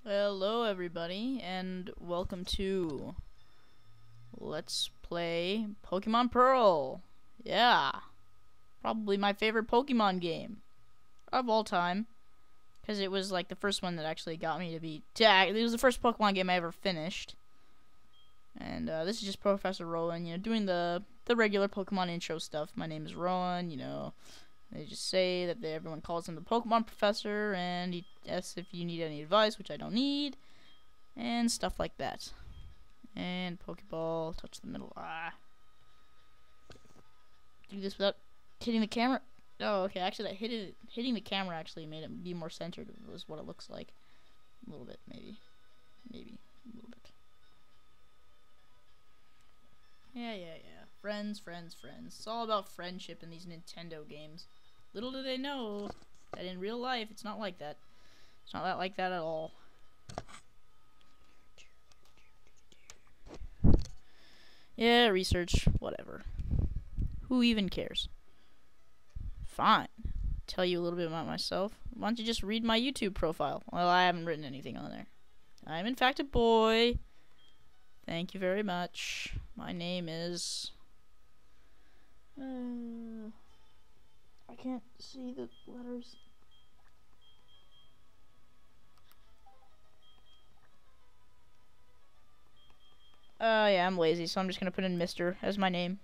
Hello everybody, and welcome to Let's Play Pokemon Pearl. Yeah, probably my favorite Pokemon game of all time, because it was like the first one that actually got me to beat. It was the first Pokemon game I ever finished. And this is just Professor Rowan, doing the regular Pokemon intro stuff. My name is Rowan, They just say that everyone calls him the Pokemon Professor, and he asks if you need any advice, which I don't need, and stuff like that. And Pokeball, touch the middle. Do this without hitting the camera. Oh, okay. Actually, hitting the camera actually made it be more centered. It was what it looks like. A little bit, maybe a little bit. Yeah. Friends. It's all about friendship in these Nintendo games. Little do they know that in real life, it's not like that. It's not like that at all. Yeah, research, whatever. Who even cares? Fine. Tell you a little bit about myself. Why don't you just read my YouTube profile? Well, I haven't written anything on there. I'm in fact a boy. Thank you very much. My name is... I can't see the letters. Yeah, I'm lazy, so I'm just gonna put in Mr. as my name.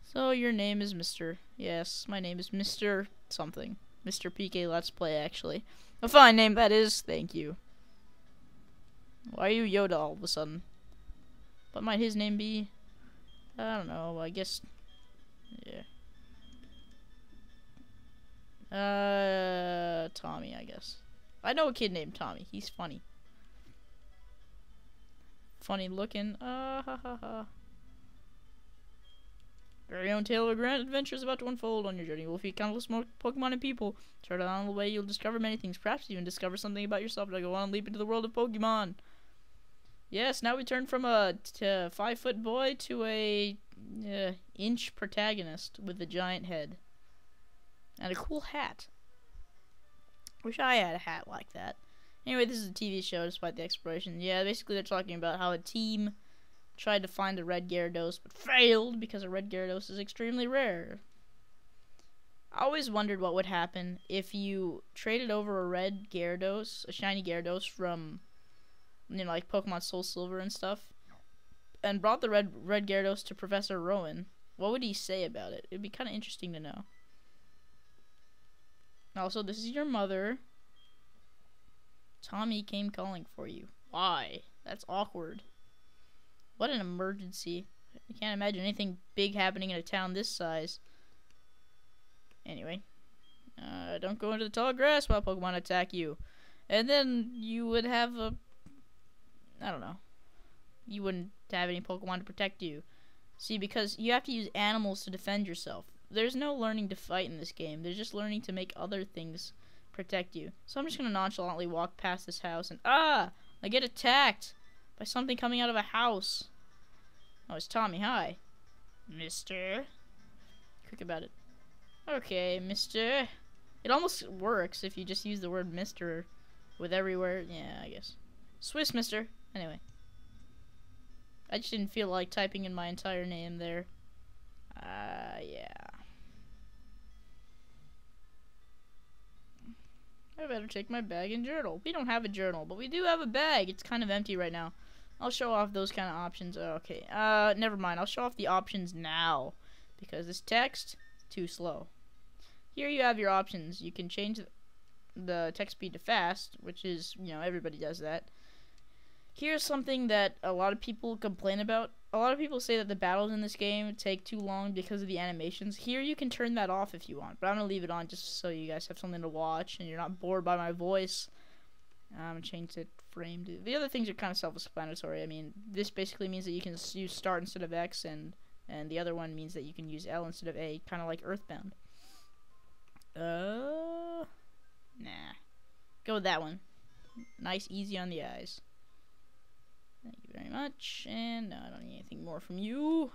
So, your name is Mr. Yes, my name is Mr. something. Mr. PK Let's Play, actually. A fine name, that is. Thank you. Why are you Yoda all of a sudden? What might his name be? I don't know, I guess... Yeah. Tommy, I guess. I know a kid named Tommy. He's funny. Funny looking. Very own tale of grand adventures about to unfold on your journey. You will feed countless more Pokemon and people. Start along the way, you'll discover many things. Perhaps even discover something about yourself to go on and leap into the world of Pokemon. Yes, now we turn from a 5-foot boy to a inch protagonist with a giant head. And a cool hat. Wish I had a hat like that. Anyway, this is a TV show despite the exploration. Yeah, basically they're talking about how a team tried to find a red Gyarados but failed because a red Gyarados is extremely rare. I always wondered what would happen if you traded over a red Gyarados, a shiny Gyarados from, like Pokemon Soul Silver and stuff, and brought the red Gyarados to Professor Rowan. What would he say about it? It'd be kind of interesting to know. Also, this is your mother. Tommy came calling for you. Why? That's awkward. What an emergency. I can't imagine anything big happening in a town this size. Anyway. Don't go into the tall grass while Pokemon attack you. And then you would have a... I don't know. You wouldn't have any Pokemon to protect you. See, because you have to use animals to defend yourself. There's no learning to fight in this game. There's just learning to make other things protect you. So I'm just going to nonchalantly walk past this house and... I get attacked by something coming out of a house. Oh, it's Tommy. Hi. Mister. Quick about it. Okay, mister. It almost works if you just use the word mister with everywhere. Yeah, I guess. Swiss mister. Anyway. I just didn't feel like typing in my entire name there. Yeah. I better take my bag and journal. We don't have a journal, but we do have a bag. It's kind of empty right now. I'll show off those kind of options. Okay. Never mind. I'll show off the options now because this text is too slow. Here you have your options. You can change the text speed to fast, which is, everybody does that. Here's something that a lot of people complain about. A lot of people say that the battles in this game take too long because of the animations. Here you can turn that off if you want, but I'm going to leave it on just so you guys have something to watch and you're not bored by my voice. I'm going to change the frame to... The other things are kind of self-explanatory. I mean, this basically means that you can use start instead of X, and the other one means that you can use L instead of A, kind of like Earthbound. Nah. Go with that one. Nice, easy on the eyes. Thank you very much. And no, I don't need anything more from you.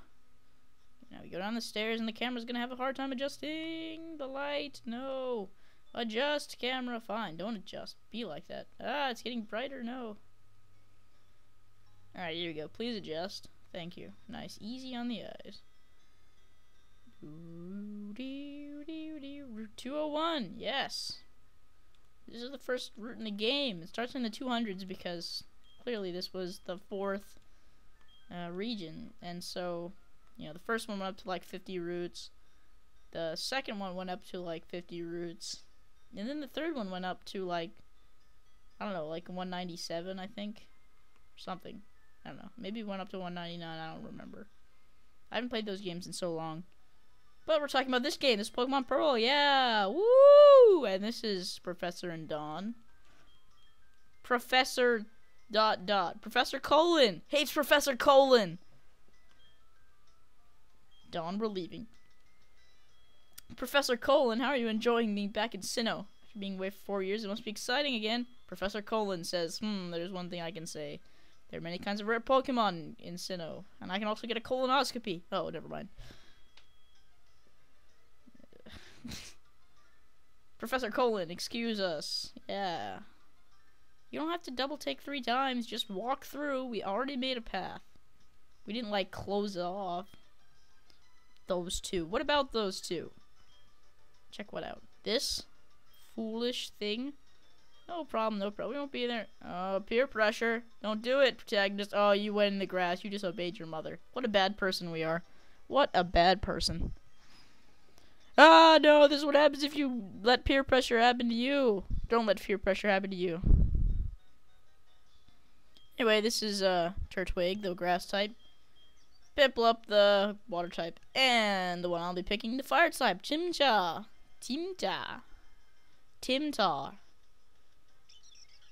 Now we go down the stairs and the camera's gonna have a hard time adjusting the light. No. Adjust camera. Fine. Don't adjust. Be like that. Ah, it's getting brighter. No. Alright, here we go. Please adjust. Thank you. Nice. Easy on the eyes. Route 201. Yes. This is the first route in the game. It starts in the 200s because clearly this was the 4th region. And so, you know, the first one went up to like 50 routes. The second one went up to like 50 routes. And then the third one went up to like, I don't know, like 197, I think. Or something. I don't know. Maybe it went up to 199. I don't remember. I haven't played those games in so long. But we're talking about this game. This is Pokemon Pearl. Yeah. Woo! And this is Professor and Dawn. Professor ... Professor Colon. Hates Professor Colon. Dawn, we're leaving. Professor Colon, how are you enjoying being back in Sinnoh? After being away for 4 years, it must be exciting again. Professor Colon says, there's one thing I can say. There are many kinds of rare Pokemon in Sinnoh. And I can also get a colonoscopy. Oh, never mind. Professor Colon, excuse us. Yeah. You don't have to double take 3 times. Just walk through. We already made a path. We didn't, like, close it off. Those two. What about those two? Check what out. This foolish thing. No problem, no problem. We won't be there. Oh, peer pressure. Don't do it, protagonist. Oh, you went in the grass. You disobeyed your mother. What a bad person we are. What a bad person. Ah, no, this is what happens if you let peer pressure happen to you. Don't let peer pressure happen to you. Anyway, this is Turtwig, the grass type. Piplup, the water type. And the one I'll be picking, the fire type, Chimchar. Timtar.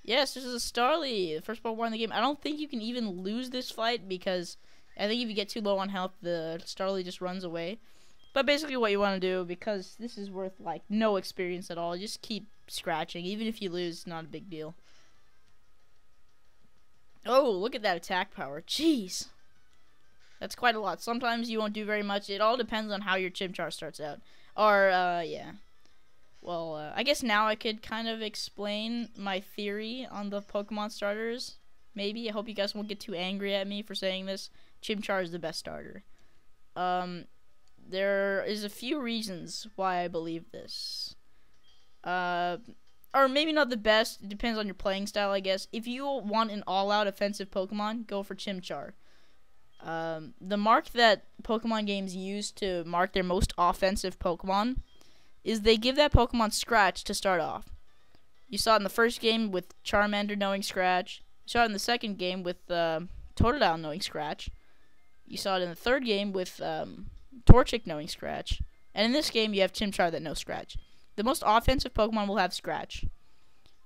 Yes, this is a Starly, the first Pokemon in the game. I don't think you can even lose this fight because I think if you get too low on health, the Starly just runs away. But basically what you want to do, because this is worth, like, no experience at all, just keep scratching. Even if you lose, it's not a big deal. Oh, look at that attack power. Jeez. That's quite a lot. Sometimes you won't do very much. It all depends on how your Chimchar starts out. Or, yeah. Well, I guess now I could kind of explain my theory on the Pokemon starters. Maybe. I hope you guys won't get too angry at me for saying this. Chimchar is the best starter. There is a few reasons why I believe this. Or maybe not the best. It depends on your playing style, I guess. If you want an all-out offensive Pokemon, go for Chimchar. The mark that Pokemon games use to mark their most offensive Pokemon is they give that Pokemon Scratch to start off. You saw it in the first game with Charmander knowing Scratch. You saw it in the second game with Totodile knowing Scratch. You saw it in the third game with Torchic knowing Scratch. And in this game, you have Chimchar that knows Scratch. The most offensive Pokemon will have Scratch.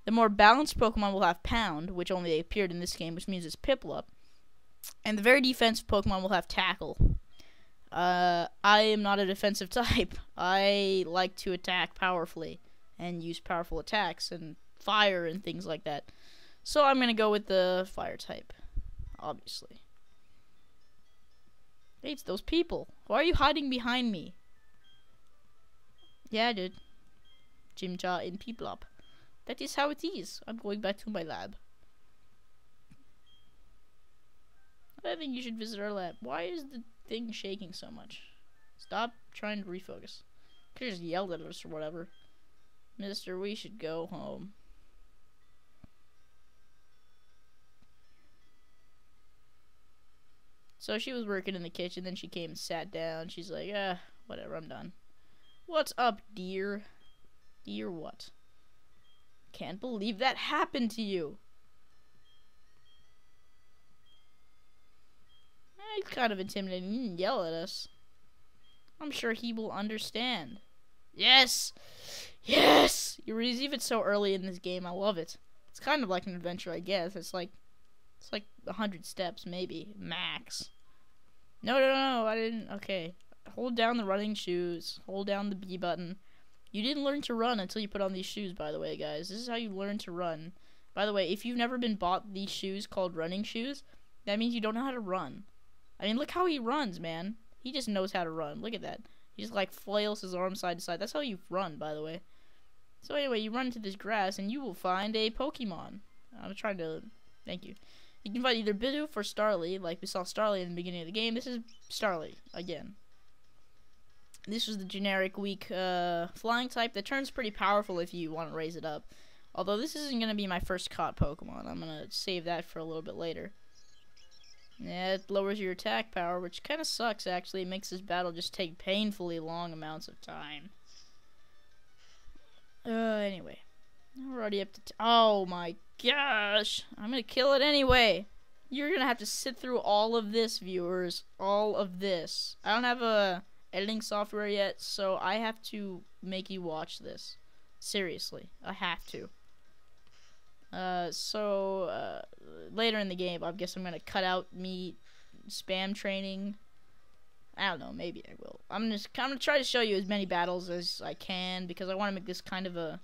The more balanced Pokemon will have Pound, which only appeared in this game, which means it's Piplup. And the very defensive Pokemon will have Tackle. I am not a defensive type. I like to attack powerfully and use powerful attacks and fire and things like that. So I'm going to go with the fire type, obviously. Hey, it's those people. Why are you hiding behind me? Yeah, dude. Chimchar in Piplup. That is how it is. I'm going back to my lab. I think you should visit our lab. Why is the thing shaking so much? Stop trying to refocus. Could just yelled at us or whatever. Mister, we should go home. So she was working in the kitchen, then she came and sat down. She's like, whatever, I'm done. What's up, dear? Dear what? Can't believe that happened to you. He's kind of intimidating. He didn't yell at us. I'm sure he will understand. Yes! Yes! He's even so early in this game. I love it. It's kind of like an adventure, I guess. It's like 100 steps, maybe. Max. No, I didn't. Okay. Hold down the running shoes. Hold down the B button. You didn't learn to run until you put on these shoes, by the way, guys. This is how you learn to run. By the way, if you've never been bought these shoes called running shoes, that means you don't know how to run. I mean, look how he runs, man. He just knows how to run. Look at that. He just, like, flails his arms side to side. That's how you run, by the way. So anyway, you run into this grass and you will find a Pokemon. I'm trying to... Thank you. You can find either Bidoof or Starly, like we saw Starly in the beginning of the game. This is Starly, again. This is the generic weak flying type that turns pretty powerful if you want to raise it up. Although this isn't going to be my first caught Pokemon. I'm going to save that for a little bit later. Yeah, it lowers your attack power, which kind of sucks, actually. It makes this battle just take painfully long amounts of time. Anyway. We're already up to... oh my gosh! I'm gonna kill it anyway! You're gonna have to sit through all of this, viewers. All of this. I don't have a editing software yet, so I have to make you watch this. Seriously. I have to. Later in the game, I guess I'm gonna cut out me spam training. I don't know, maybe I will. I'm gonna try to show you as many battles as I can, because I want to make this kind of a...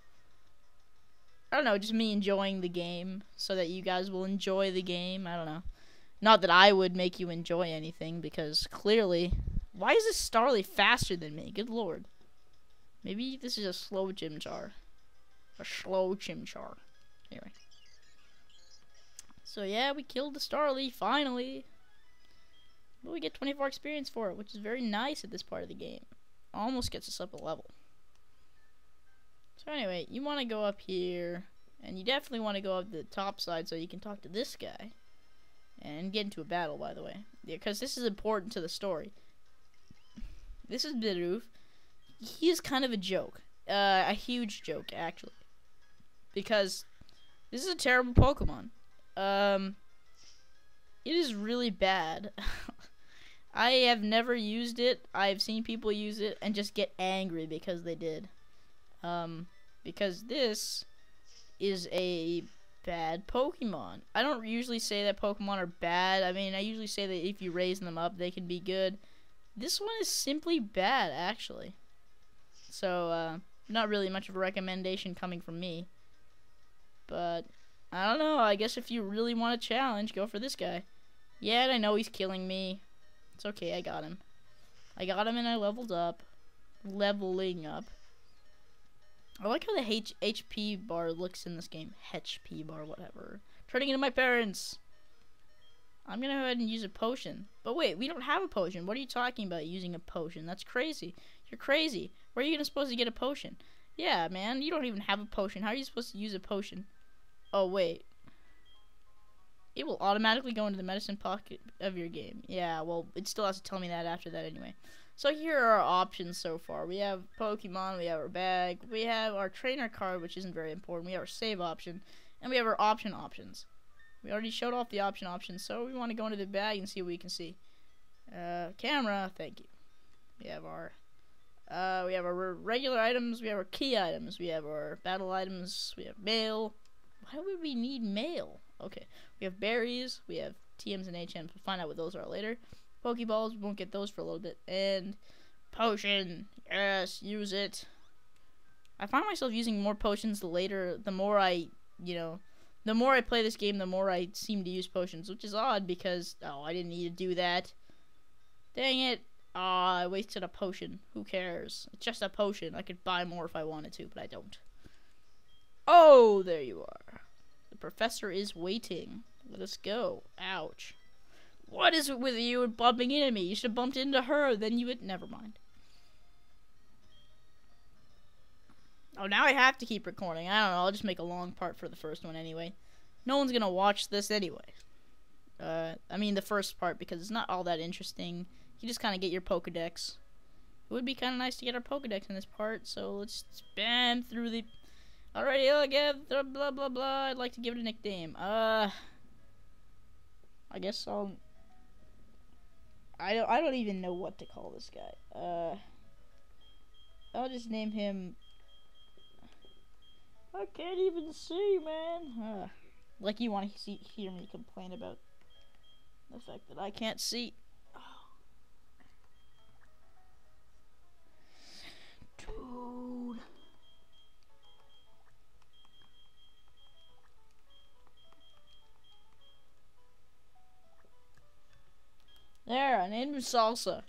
I don't know, just me enjoying the game, so that you guys will enjoy the game. I don't know. Not that I would make you enjoy anything, because clearly... why is this Starly faster than me? Good lord. Maybe this is a slow Chimchar. A slow Chimchar. Anyway. So yeah, we killed the Starly, finally. But we get 24 experience for it, which is very nice at this part of the game. Almost gets us up a level. So anyway, you want to go up here, and you definitely want to go up the top side so you can talk to this guy. And get into a battle, by the way. Yeah, because this is important to the story. This is Bidoof. He is kind of a joke. A huge joke, actually. Because this is a terrible Pokemon. It is really bad. I have never used it. I've seen people use it and just get angry because they did. Because this is a bad Pokemon. I don't usually say that Pokemon are bad. I mean, I usually say that if you raise them up, they can be good. This one is simply bad, actually. So, not really much of a recommendation coming from me. But, I don't know. I guess if you really want a challenge, go for this guy. Yeah, I know he's killing me. It's okay, I got him. I got him and I leveled up. Leveling up. I like how the HP bar looks in this game. HP bar, whatever. Turning into my parents. I'm gonna go ahead and use a potion. But wait, we don't have a potion. What are you talking about using a potion? That's crazy. You're crazy. Where are you supposed to get a potion? Yeah, man, you don't even have a potion. How are you supposed to use a potion? Oh, wait. It will automatically go into the medicine pocket of your game. Yeah, well, it still has to tell me that after that anyway. So here are our options so far. We have Pokemon, we have our bag, we have our trainer card, which isn't very important, we have our save option, and we have our options. We already showed off the options, so we want to go into the bag and see what we can see. Camera, thank you. We have our regular items, we have our key items, we have our battle items, we have mail. Why would we need mail? Okay, we have berries, we have TMs and HMs, we'll find out what those are later. Pokeballs, we won't get those for a little bit. And potion, yes, use it. I find myself using more potions the more I play this game, the more I seem to use potions, which is odd because, oh, I didn't need to do that. Dang it. Ah, I wasted a potion. Who cares? It's just a potion. I could buy more if I wanted to, but I don't. Oh, there you are. The professor is waiting. Let us go. Ouch. What is it with you and bumping into me? You should have bumped into her, then you would... never mind. Oh, now I have to keep recording. I don't know, I'll just make a long part for the first one anyway. No one's gonna watch this anyway. I mean the first part, because it's not all that interesting. You just kind of get your Pokedex. It would be kind of nice to get our Pokedex in this part, so let's spam through the... Alrighty, I'll give the blah blah blah. I'd like to give it a nickname. I guess I'll... I don't even know what to call this guy. I'll just name him... I can't even see, man. Like you want to hear me complain about the fact that I can't see. Dude. There, I named him Salsa.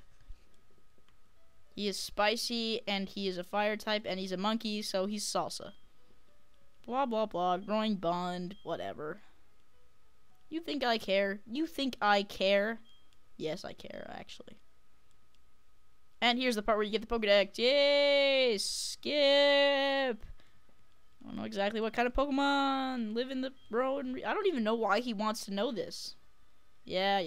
He is spicy, and he is a fire type, and he's a monkey, so he's salsa. Blah, blah, blah. Growing bond. Whatever. You think I care? You think I care? Yes, I care, actually. And here's the part where you get the Pokedex. Yay! Skip! I don't know exactly what kind of Pokemon live in the road. I don't even know why he wants to know this. Yeah.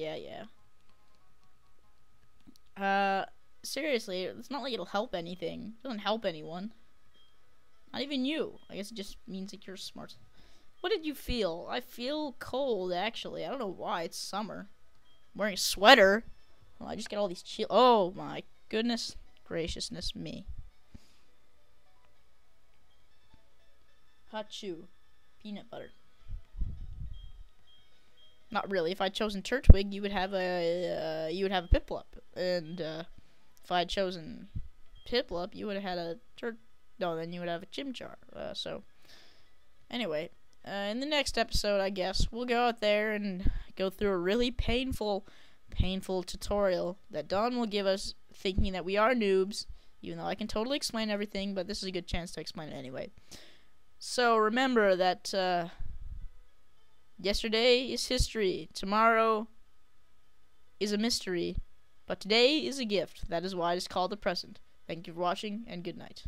Seriously, it's not like it'll help anything. It doesn't help anyone. Not even you. I guess it just means that you're smart. What did you feel? I feel cold, actually. I don't know why. It's summer. I'm wearing a sweater. Well, I just get all these chill. Oh, my goodness graciousness me. Hot chew. Peanut butter. Not really. If I'd chosen Turtwig, you would have a Piplup, and if I had chosen Piplup, you would have had a No, then you would have a Chimchar. So, anyway, in the next episode, I guess we'll go out there and go through a really painful tutorial that Don will give us, thinking that we are noobs, even though I can totally explain everything. But this is a good chance to explain it anyway. So remember that yesterday is history, tomorrow is a mystery, but today is a gift. That is why it is called the present. Thank you for watching, and good night.